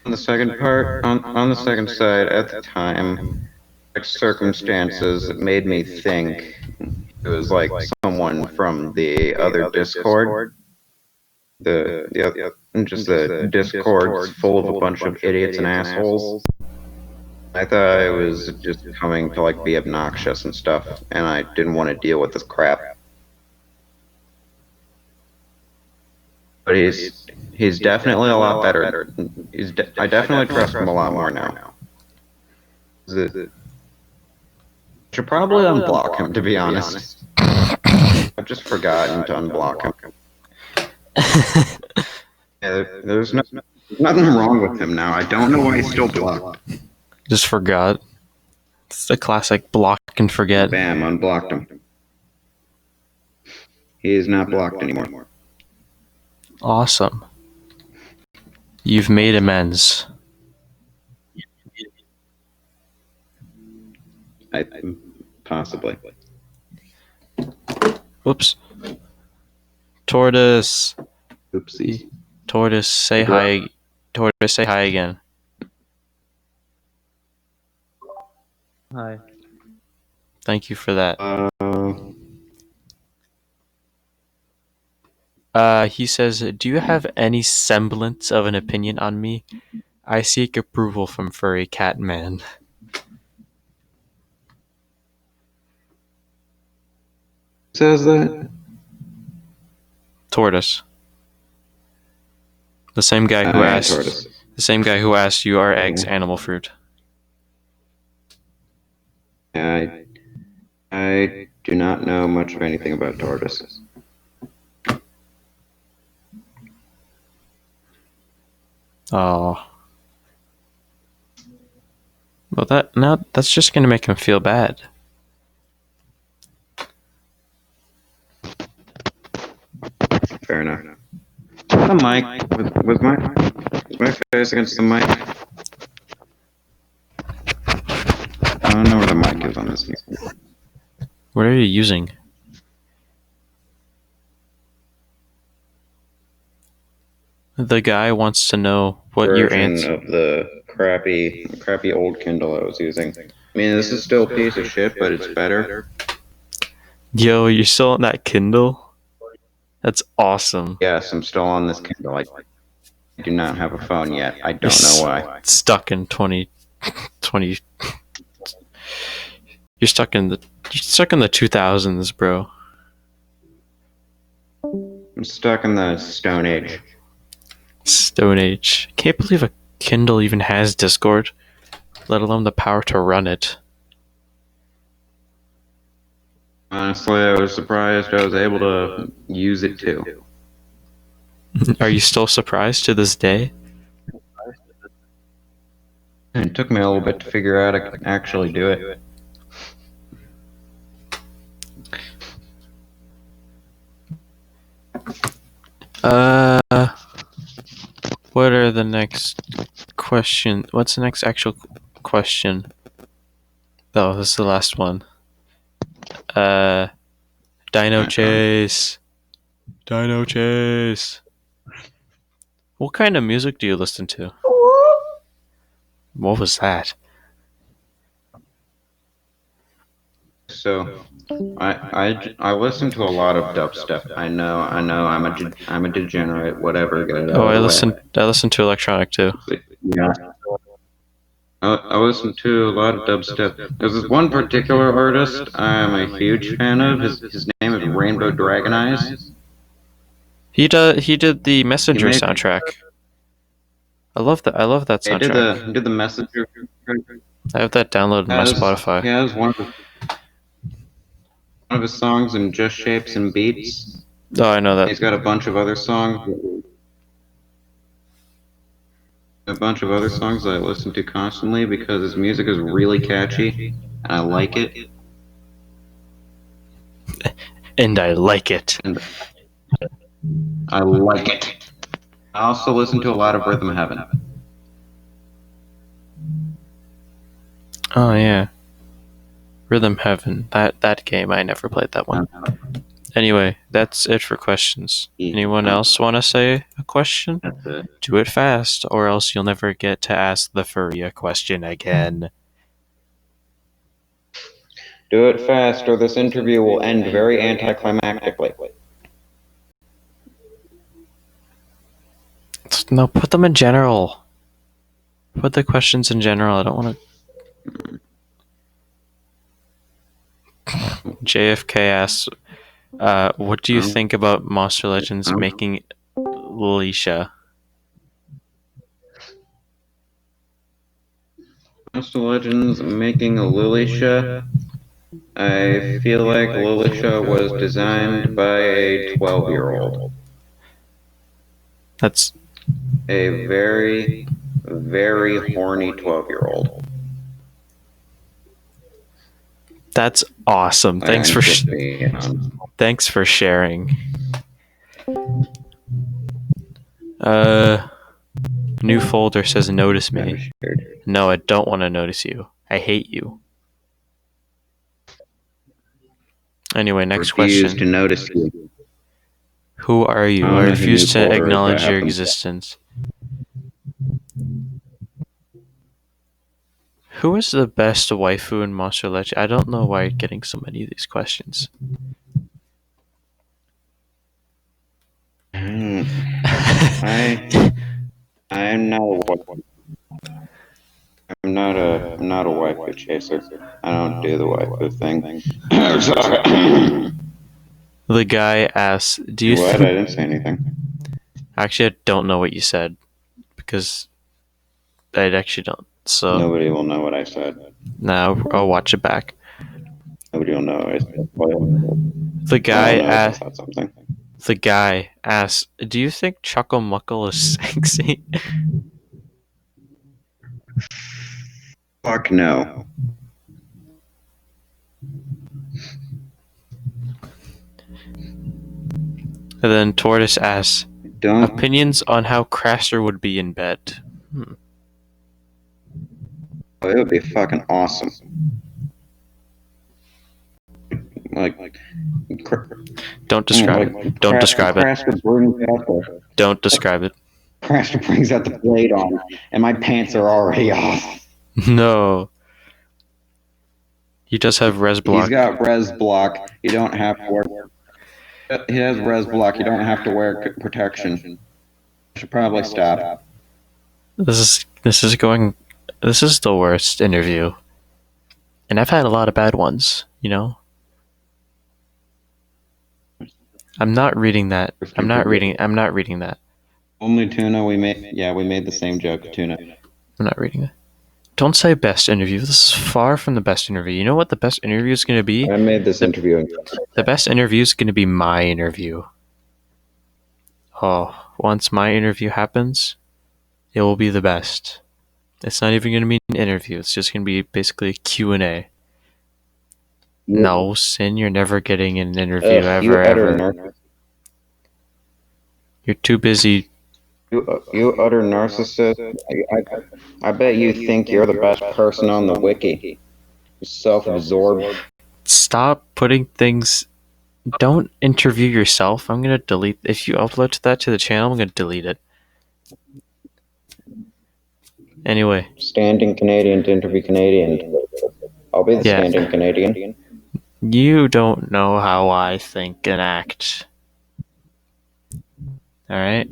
On the second part, on the second side, at the time, like circumstances that made me think it was like someone from the other Discord. Just the Discord's full of a bunch of idiots and assholes. I thought I was just coming to like be obnoxious and stuff, and I didn't want to deal with this crap. But he's definitely a lot better. I definitely trust him a lot more now. I should probably unblock him, to be honest. I've just forgotten to unblock him. Yeah, nothing wrong with him now. I don't know why he's still blocked. Just forgot. It's the classic block and forget. Bam, unblocked him. He is not blocked anymore. Awesome. You've made amends. Possibly. Whoops. Tortoise. Oopsies. Tortoise, say hi. Tortoise, say hi again. Hi. Thank you for that. He says, "Do you have any semblance of an opinion on me? I seek approval from furry cat man." Says that? Tortoise. The same guy who asked. Tortoise. The same guy who asked you, "Are eggs animal fruit?" I do not know much of anything about tortoise. Oh. Well, that's just gonna make him feel bad. Fair enough. The mic was my face against the mic. I don't know where the mic is on this. What are you using? The guy wants to know what your answer of the crappy old Kindle I was using. I mean, this is still a piece of shit, but it's better. Yo, you're still on that Kindle? That's awesome. Yes, I'm still on this Kindle. I do not have a phone yet. I don't know why. Stuck in 2020. You're stuck in the 2000s, bro. I'm stuck in the Stone Age. Stone Age. Can't believe a Kindle even has Discord, let alone the power to run it. Honestly, I was surprised I was able to use it too. Are you still surprised to this day? It took me a little bit to figure out I could actually do it. What are the next question? What's the next actual question? Oh, this is the last one. Dino Chase. Dino Chase. What kind of music do you listen to? What was that? So I listen to a lot of dubstep. I know. I'm a degenerate. Whatever. Get it out Oh, of I the way. listen to electronic too. Yeah. I listen to a lot of dubstep. There's this one particular artist I'm a huge fan of. His name is Rainbow Dragon Eyes. He did the He Messenger made soundtrack. I love that. I love that he soundtrack. did the Messenger. I have that downloaded on my Spotify. He has one of his songs in Just Shapes and Beats. Oh, I know that. He's got a bunch of other songs that I listen to constantly because his music is really catchy and I like it. And I like it. And I like it. I also listen to a lot of Rhythm Heaven. Oh yeah, Rhythm Heaven. That game. I never played that one. Anyway, that's it for questions. Anyone else want to say a question? That's it. Do it fast, or else you'll never get to ask the furry a question again. Do it fast, or this interview will end very anticlimactically. No, put them in general. Put the questions in general. I don't want to. JFK asks, what do you think about Monster Legends making Lilisha? Monster Legends making a Lilisha. I feel like Lilisha was designed by a 12-year-old. That's A very, very horny 12-year-old. That's awesome. Thanks for sharing. New folder says notice me. No, I don't want to notice you. I hate you. Anyway, next Refuse to question. notice you. Who are you? I refuse to acknowledge your existence. Who is the best waifu in Monster Legend? I don't know why you're getting so many of these questions. I'm not a waifu. I'm not a waifu chaser. I don't do the waifu thing. The guy asks, "Do you?" What? I didn't say anything. Actually, I don't know what you said because I actually don't. So Nobody will know what I said. now I'll watch it back. Nobody will know what I said. The guy asks. Something. The guy asks, "Do you think Chuckle Muckle is sexy?" Fuck no. And then Tortoise asks, Don't. opinions on how Craster would be in bed. It would be fucking awesome. Don't describe it. Don't describe it. Don't describe it. Craster brings out the blade on, and my pants are already off. No. He does have res block. He's got res block. You don't have to wear. He has res block. You don't have to wear protection. I should probably stop. This is the worst interview. And I've had a lot of bad ones, you know? I'm not reading that. I'm not reading that. Only Tuna, we made the same joke, Tuna. I'm not reading it. Don't say best interview. This is far from the best interview. You know what the best interview is going to be? I made this interview. The best interview is going to be my interview. Oh, once my interview happens, it will be the best. It's not even going to be an interview. It's just going to be basically a Q&A. No, Sin, you're never getting an interview ever. You're too busy. You utter narcissist. I bet you think you're the best person on the wiki. You're self-absorbed. Stop putting things... Don't interview yourself. I'm going to delete... If you upload that to the channel, I'm going to delete it. Anyway. Standing Canadian to interview Canadian. I'll be the standing Canadian. You don't know how I think and act. Alright?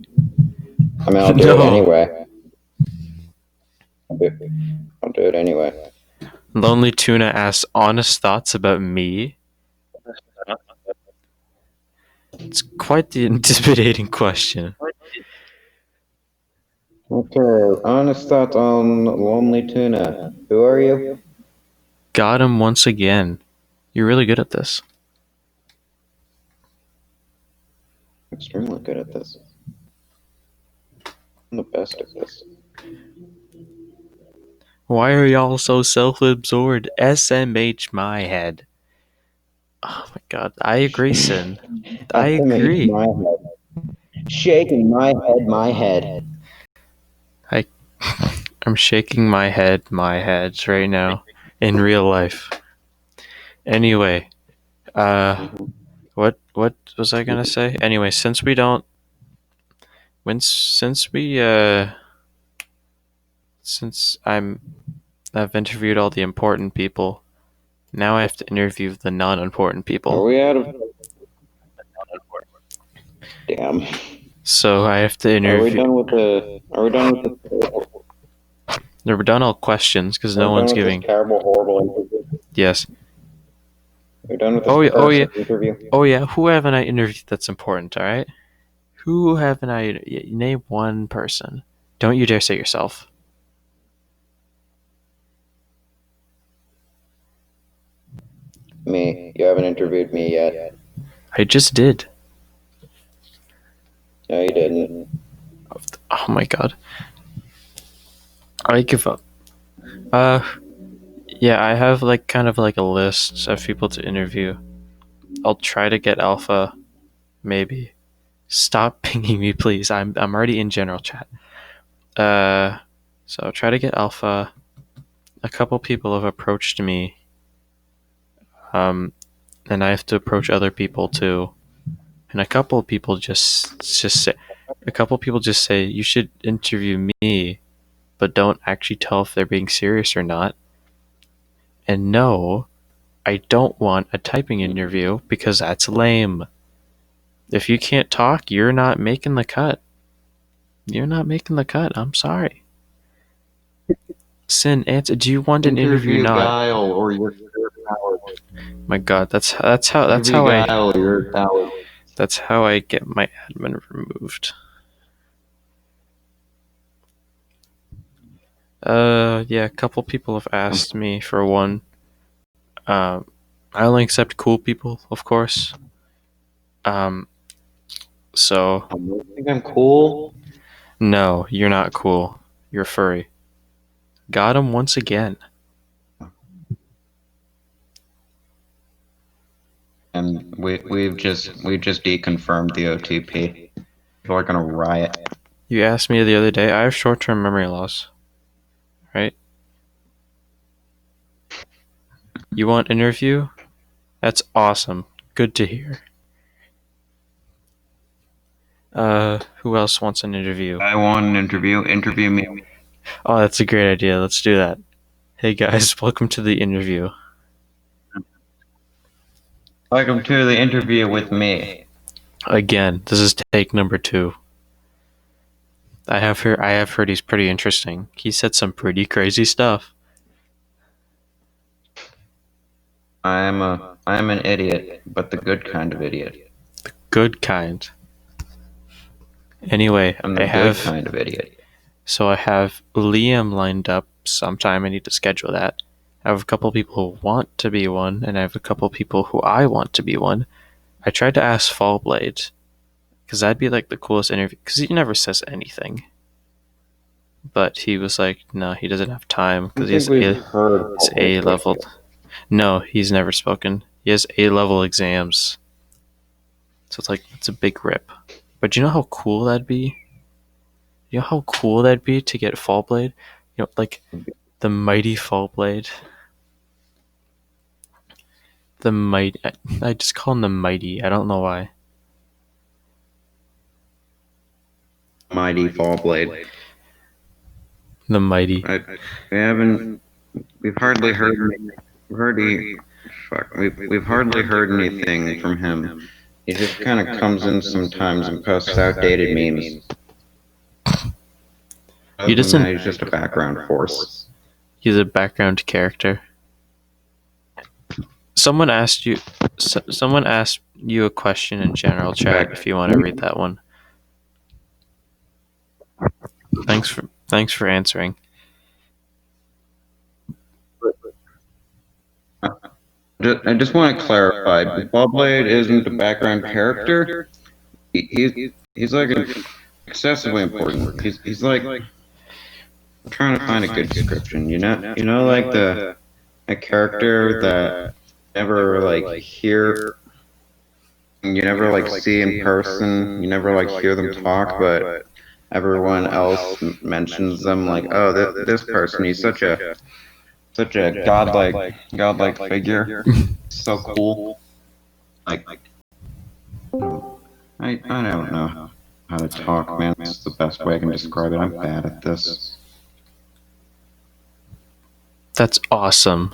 I mean, I'll do it No. anyway. I'll do it anyway. Lonely Tuna asks honest thoughts about me. It's quite the intimidating question. Okay, honest thoughts on Lonely Tuna. Who are you? Got him once again. You're really good at this. Extremely good at this. I'm the best at this. Why are y'all so self-absorbed? SMH my head. Oh my god. I agree, Sin. I agree. My head. Shaking my head. I'm shaking my heads right now. In real life. Anyway, what was I gonna say? Anyway, since we don't since we since I've interviewed all the important people, now I have to interview the non-important Are people. we out of... Damn. So I have to Are we interview. done with the... Are we done with the... We're done all questions because Are no we one's done with giving. this terrible, horrible interview? Yes. We're done with this Oh yeah. Oh yeah. interview? Oh yeah. Who haven't I interviewed that's important? All right. Who haven't I? Name one person. Don't you dare say yourself. Me. You haven't interviewed me yet. I just did. No, you didn't. Oh my god. I give up. Yeah, I have like kind of like a list of people to interview. I'll try to get Alpha, maybe. Stop pinging me, please. I'm already in general chat. So I'll try to get Alpha. A couple people have approached me. And I have to approach other people too. And a couple of people just say you should interview me, but don't actually tell if they're being serious or not. And no, I don't want a typing interview because that's lame. If you can't talk, you're not making the cut. You're not making the cut. I'm sorry. Sin, answer. Do you want an interview? Not. Guile or your power. My God, that's how I get my admin removed. Yeah, a couple people have asked me for one. I only accept cool people, of course. So You think I'm cool? no, you're not cool. You're furry. Got him once again. And we've just deconfirmed the OTP. People are gonna riot. You asked me the other day. I have short-term memory loss. Right? You want interview? That's awesome. Good to hear. Who else wants an interview? I want an interview. Interview me. Oh, that's a great idea. Let's do that. Hey guys, welcome to the interview. Welcome to the interview with me. Again, this is take number 2. I have heard he's pretty interesting. He said some pretty crazy stuff. I'm an idiot, but the good kind of idiot. Good kind. Anyway, I'm the good kind of idiot. So I have Liam lined up sometime. I need to schedule that. I have a couple people who want to be one, and I have a couple people who I want to be one. I tried to ask Fallblade, because that'd be like the coolest interview, because he never says anything. But he was like, no, he doesn't have time, because he's A-level. No, he's never spoken. He has A-level exams. So it's like, it's a big rip. But you know how cool that'd be? You know how cool that'd be to get Fallblade? You know, like the mighty Fallblade. The mighty. I just call him the mighty. I don't know why. Mighty Fallblade. The mighty. We've hardly heard Fuck, we've hardly heard anything from him. He just kind of comes in sometimes and posts outdated memes. Other He than doesn't. that, he's just a background force. He's a background character. Someone asked you a question in general chat. If you want to read that one, thanks for answering. I just want to clarify: Ballblade isn't a background character. He's like excessively important. He's like, I'm trying to find a good description. You know, like a character that never like hear, you never like see in person. You never like hear them talk, but everyone else mentions them. Like, oh, this person, he's such a godlike figure. So cool. Like, I don't know how to talk, man. It's the best way I can describe it. I'm bad at this. That's awesome.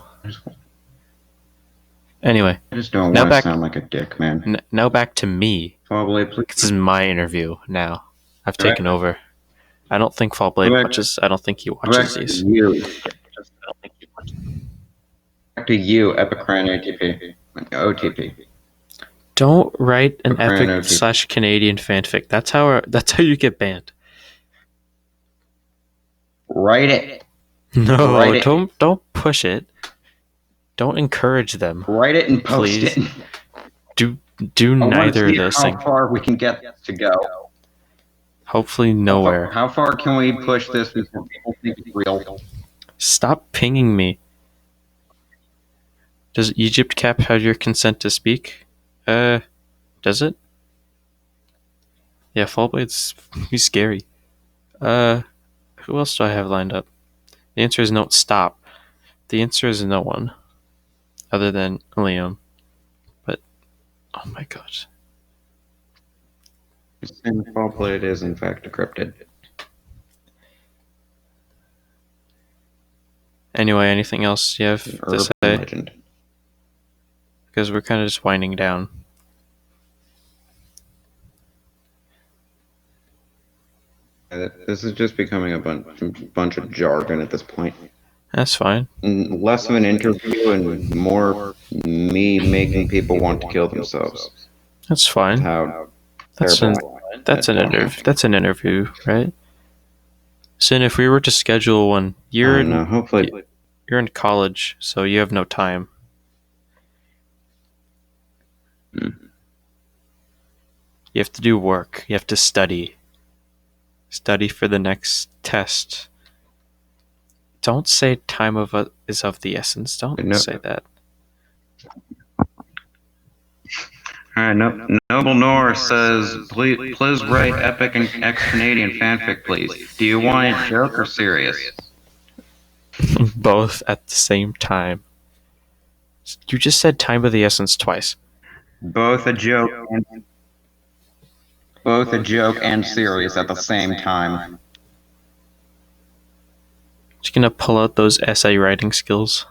Anyway, I just don't now want to back- sound like a dick, man. now back to me. Fallblade, please. This is my interview now. I've taken over. I don't think Fallblade watches. I don't think he watches these. Back to you, Epikart OTP. OTP. Don't write an Epikart epic OTP. / Canadian fanfic. That's how you get banned. Write it. No, Write it. don't push it. Don't encourage them. Write it and post Please. it. Do I want neither to of see those how things. far we can get to go. Hopefully nowhere. How far can we push this before people think it's real? Stop pinging me. Does Egypt Cap have your consent to speak? Does it? Yeah, Fallblade's he's scary. Who else do I have lined up? The answer is no. Stop. The answer is no one, other than Liam. But oh my god. Fallblade is in fact decrypted. Anyway, anything else you have to Urban say? legend. Because we're kind of just winding down. This is just becoming a bunch of jargon at this point. That's fine. Less of an interview and more me making people want to kill themselves. That's fine. That's an interview, right? Sin, if we were to schedule one, you're in college, so you have no time. You have to do work. You have to study. Study for the next test. Don't say time is of the essence. Don't say that. Alright, Noble Nor says, please write epic and ex-Canadian fanfic, please. Do you want it joke or serious? Both at the same time. You just said time of the essence twice. Both a joke and serious at the same time. Just gonna pull out those essay writing skills.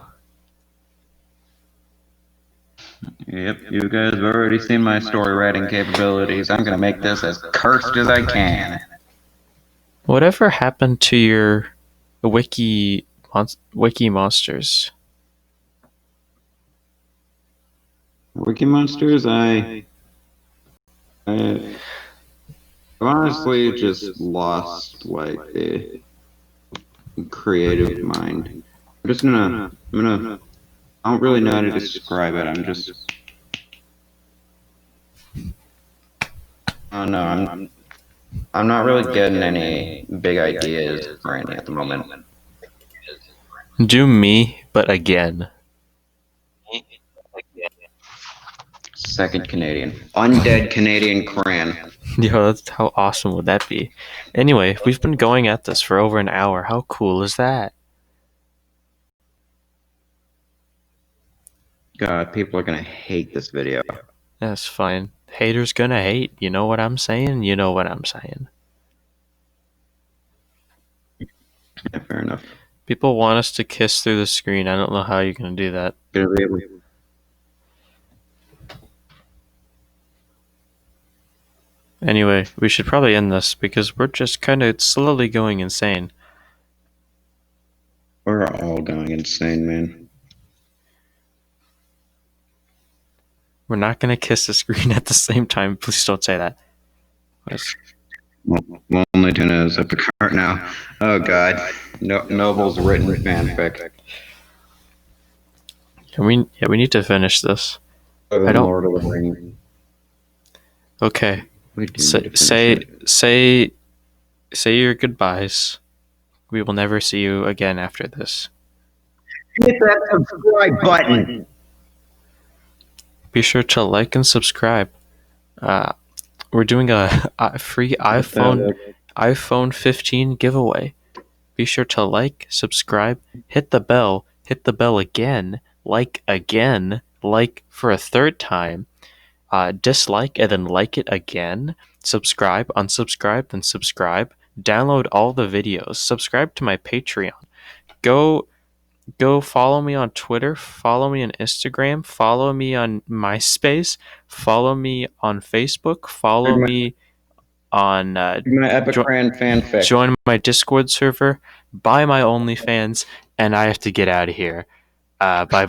Yep, you guys have already seen my story writing capabilities. I'm gonna make this as cursed as I can. Whatever happened to your wiki monsters? Wiki monsters, I honestly just lost like a creative mind. I'm gonna I don't really know how to describe it. I'm not really getting any big ideas or anything at the moment. Do me, but again. Second Canadian. Undead Canadian Cran. Yo, how awesome would that be? Anyway, we've been going at this for over an hour. How cool is that? God, people are gonna hate this video. That's fine. Haters gonna hate. You know what I'm saying? You know what I'm saying. Yeah, fair enough. People want us to kiss through the screen. I don't know how you're gonna do that. Gonna be able Anyway, we should probably end this because we're just kind of slowly going insane. We're all going insane, man. We're not gonna kiss the screen at the same time. Please don't say that. Well, only to knows Epikart now. Oh God, Noble's written fanfic. We need to finish this. I don't. Lord of the Rings. Okay. We do need to finish it. Say your goodbyes. We will never see you again after this. Hit that subscribe button. Be sure to like and subscribe. We're doing a free iPhone 15 giveaway. Be sure to like, subscribe, hit the bell again, like for a third time, dislike and then like it again, subscribe, unsubscribe, then subscribe, download all the videos, subscribe to my Patreon, go follow me on Twitter, follow me on Instagram, follow me on MySpace, follow me on Facebook, follow me on My Epikart fanfic. join my Discord server, buy my OnlyFans, and I have to get out of here. Bye bye.